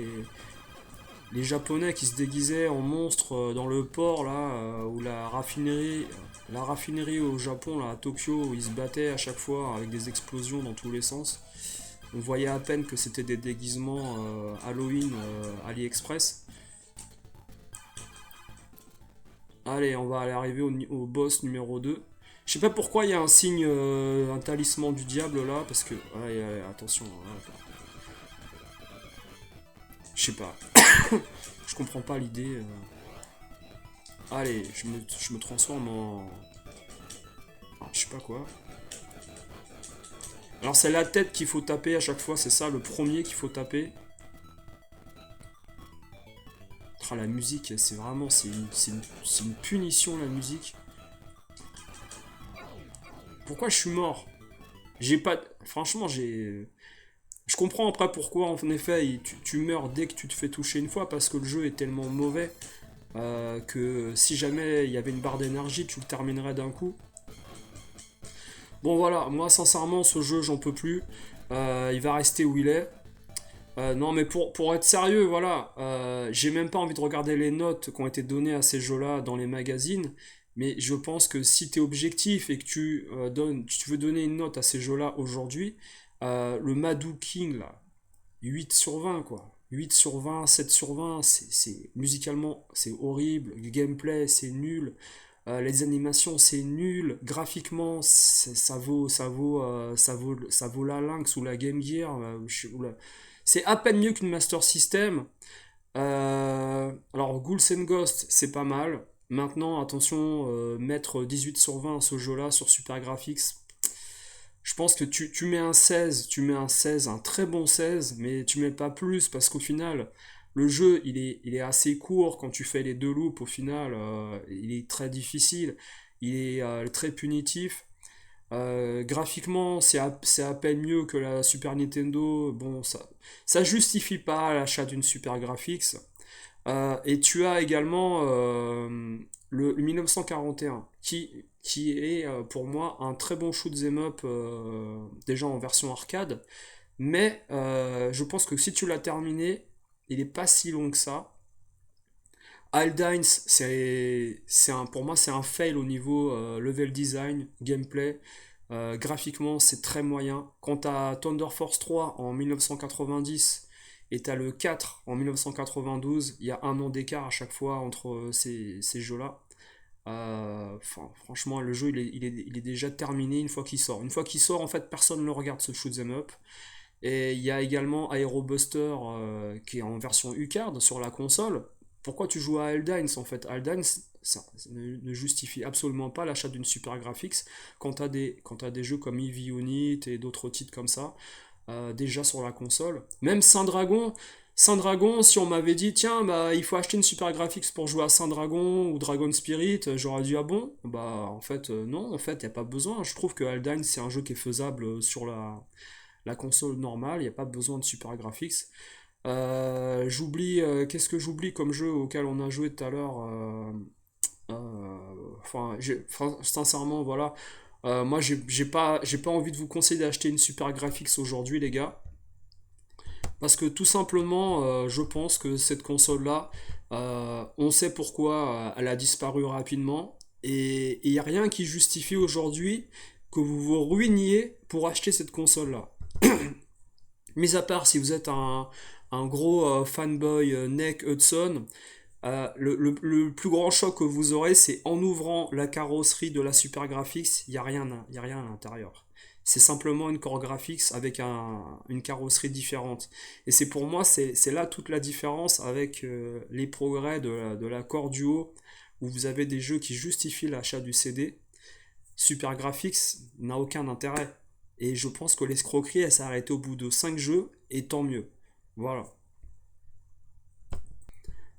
les japonais qui se déguisaient en monstres dans le port là, où la raffinerie au Japon là, à Tokyo, où ils se battaient à chaque fois avec des explosions dans tous les sens. On voyait à peine que c'était des déguisements Halloween AliExpress. Allez, on va aller arriver au boss numéro 2. Je sais pas pourquoi il y a un signe, un talisman du diable là, parce que... Allez, allez, attention. Je sais pas. Je comprends pas l'idée. Allez, je me transforme en... je sais pas quoi. Alors c'est la tête qu'il faut taper à chaque fois, c'est ça, le premier qu'il faut taper. Ah, la musique, c'est vraiment... C'est une punition la musique. Pourquoi je suis mort? J'ai pas... Franchement, j'ai... Je comprends après pourquoi, en effet, tu meurs dès que tu te fais toucher une fois, parce que le jeu est tellement mauvais que si jamais il y avait une barre d'énergie, tu le terminerais d'un coup. Bon voilà, moi sincèrement, ce jeu, j'en peux plus. Il va rester où il est. Non mais pour être sérieux, voilà, j'ai même pas envie de regarder les notes qui ont été données à ces jeux-là dans les magazines, mais je pense que si tu es objectif et que tu veux donner une note à ces jeux-là aujourd'hui, le Madou King, là, 8 sur 20, quoi. 8 sur 20, 7 sur 20, musicalement, c'est horrible, le gameplay, c'est nul, les animations, c'est nul, graphiquement, ça vaut la Lynx ou la Game Gear, c'est à peine mieux qu'une Master System. Alors, Ghouls and Ghosts, c'est pas mal. Maintenant, attention, mettre 18 sur 20 à ce jeu-là sur Super Graphics, je pense que tu mets un 16, tu mets un 16, un très bon 16, mais tu mets pas plus parce qu'au final, le jeu il est assez court quand tu fais les deux loops. Au final, il est très difficile, il est très punitif. Graphiquement, c'est à peine mieux que la Super Nintendo. Bon, ça justifie pas l'achat d'une Super Graphics. Et tu as également le 1941, qui est pour moi un très bon shoot 'em up déjà en version arcade. Mais je pense que si tu l'as terminé, il est pas si long que ça. Aldines, pour moi, c'est un fail au niveau level design, gameplay. Graphiquement, c'est très moyen. Quant à Thunder Force 3 en 1990 et t'as le 4 en 1992, il y a un an d'écart à chaque fois entre ces jeux-là. Franchement, le jeu il est déjà terminé une fois qu'il sort. Une fois qu'il sort, en fait, personne ne le regarde ce shoot 'em up. Et il y a également Aerobuster qui est en version U-Card sur la console. Pourquoi tu joues à Aldines en fait? Aldines, ça ne justifie absolument pas l'achat d'une Super Graphics quand t'as des jeux comme Eevee Unit et d'autres titres comme ça, déjà sur la console. Même Saint Dragon, si on m'avait dit tiens bah il faut acheter une Super Graphics pour jouer à Saint Dragon ou Dragon Spirit, j'aurais dit ah bon? Bah en fait non, en fait il n'y a pas besoin. Je trouve que Aldines c'est un jeu qui est faisable sur la console normale, il n'y a pas besoin de Super Graphics. Qu'est-ce que j'oublie comme jeu auquel on a joué tout à l'heure sincèrement, voilà. Moi, j'ai pas envie de vous conseiller d'acheter une Super Graphics aujourd'hui, les gars. Parce que tout simplement, je pense que cette console-là, on sait pourquoi elle a disparu rapidement. Et il n'y a rien qui justifie aujourd'hui que vous vous ruiniez pour acheter cette console-là. Mis à part si vous êtes un gros fanboy Neck Hudson, le plus grand choc que vous aurez, c'est en ouvrant la carrosserie de la Super Graphics, il n'y a rien à l'intérieur. c'est simplement une core graphics avec une carrosserie différente. Et c'est pour moi, c'est là toute la différence avec les progrès de la core Duo, où vous avez des jeux qui justifient l'achat du CD. Super Graphics n'a aucun intérêt. Et je pense que l'escroquerie, elle s'est arrêtée au bout de 5 jeux, et tant mieux. Voilà.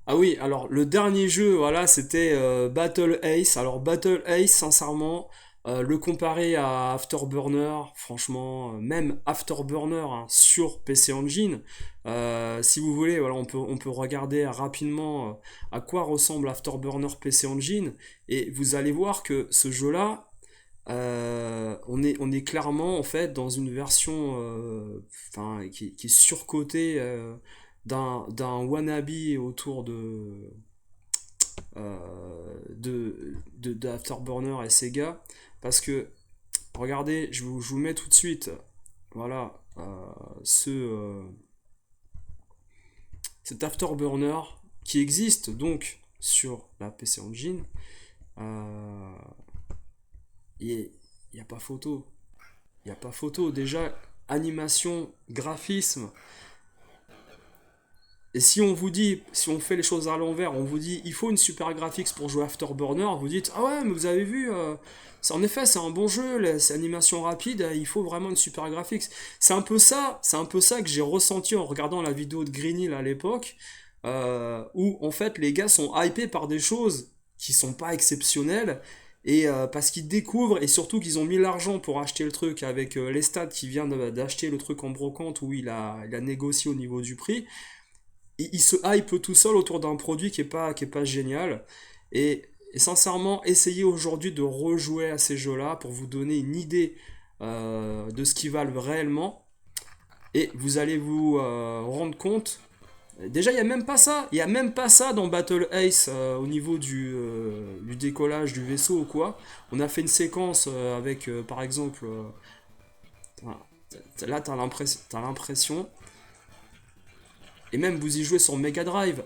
Ah oui, alors le dernier jeu, voilà, c'était Battle Ace. Alors Battle Ace, sincèrement, le comparer à Afterburner, franchement, même Afterburner hein, sur PC Engine, si vous voulez, voilà, on peut regarder rapidement à quoi ressemble Afterburner PC Engine, et vous allez voir que ce jeu-là, on est clairement en fait dans une version enfin, qui est surcotée d'un wannabe autour d'Afterburner et Sega, parce que regardez, je vous mets tout de suite voilà cet Afterburner qui existe donc sur la PC Engine. euh, Il n'y a pas photo. Il n'y a pas photo. Déjà, animation, graphisme. Et si on vous dit, si on fait les choses à l'envers, on vous dit il faut une super graphics pour jouer Afterburner, vous dites ah ouais, mais vous avez vu, en effet, c'est un bon jeu, c'est animation rapide, il faut vraiment une super graphics. C'est un peu ça que j'ai ressenti en regardant la vidéo de Green Hill à l'époque, où en fait les gars sont hypés par des choses qui sont pas exceptionnelles, et parce qu'ils découvrent, et surtout qu'ils ont mis l'argent pour acheter le truc avec les stats qui vient d'acheter le truc en brocante où il a négocié au niveau du prix. Il se hype tout seul autour d'un produit qui est pas génial. Et sincèrement, essayez aujourd'hui de rejouer à ces jeux-là pour vous donner une idée de ce qu'ils valent réellement. Et vous allez vous rendre compte. Déjà, il n'y a même pas ça. Il n'y a même pas ça dans Battle Ace au niveau du décollage du vaisseau ou quoi. On a fait une séquence avec, par exemple, voilà. Là, t'as l'impression. Et même vous y jouez sur Mega Drive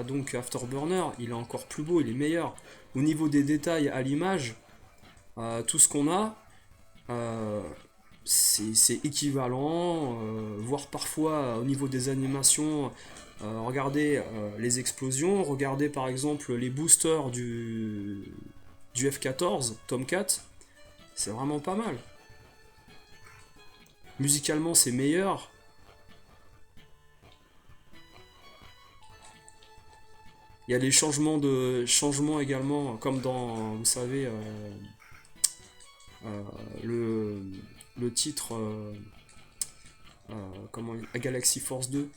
donc Afterburner, il est encore plus beau, il est meilleur. Au niveau des détails à l'image, tout ce qu'on a, euh, c'est équivalent, voire parfois au niveau des animations. Regardez les explosions, regardez par exemple les boosters du F-14 Tomcat, c'est vraiment pas mal. Musicalement, c'est meilleur. Il y a les changements également, comme dans, vous savez, euh, le, le titre, comment, Galaxy Force 2.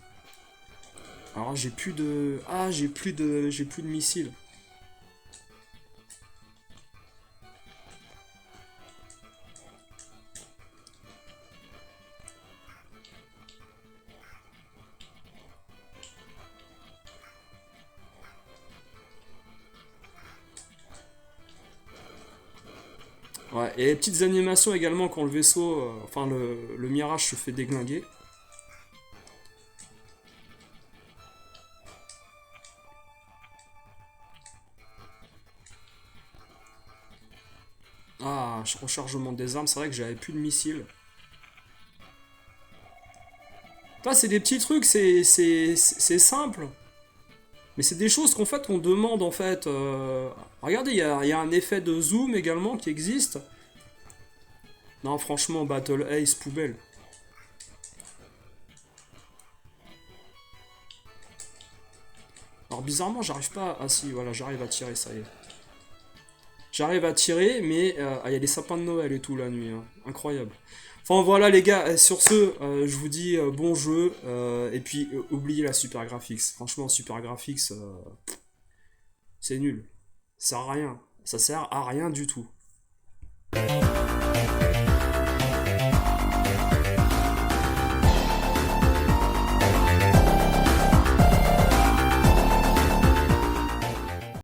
Alors j'ai plus de missiles. Ouais, et les petites animations également quand le vaisseau, enfin le Mirage se fait déglinguer. Ah, rechargement des armes, c'est vrai que j'avais plus de missiles. Ça, c'est des petits trucs, c'est simple. Mais c'est des choses qu'en fait on demande en fait. Regardez, il y a un effet de zoom également qui existe. Non, franchement, Battle Ace, poubelle. Alors bizarrement, j'arrive pas. Ah si, voilà, j'arrive à tirer, ça y est. J'arrive à tirer, mais il y a des sapins de Noël et tout la nuit, hein. Incroyable. Enfin voilà les gars, sur ce, je vous dis bon jeu, et puis oubliez la Super Graphics. Franchement, Super Graphics, c'est nul. Ça sert à rien. Ça sert à rien du tout.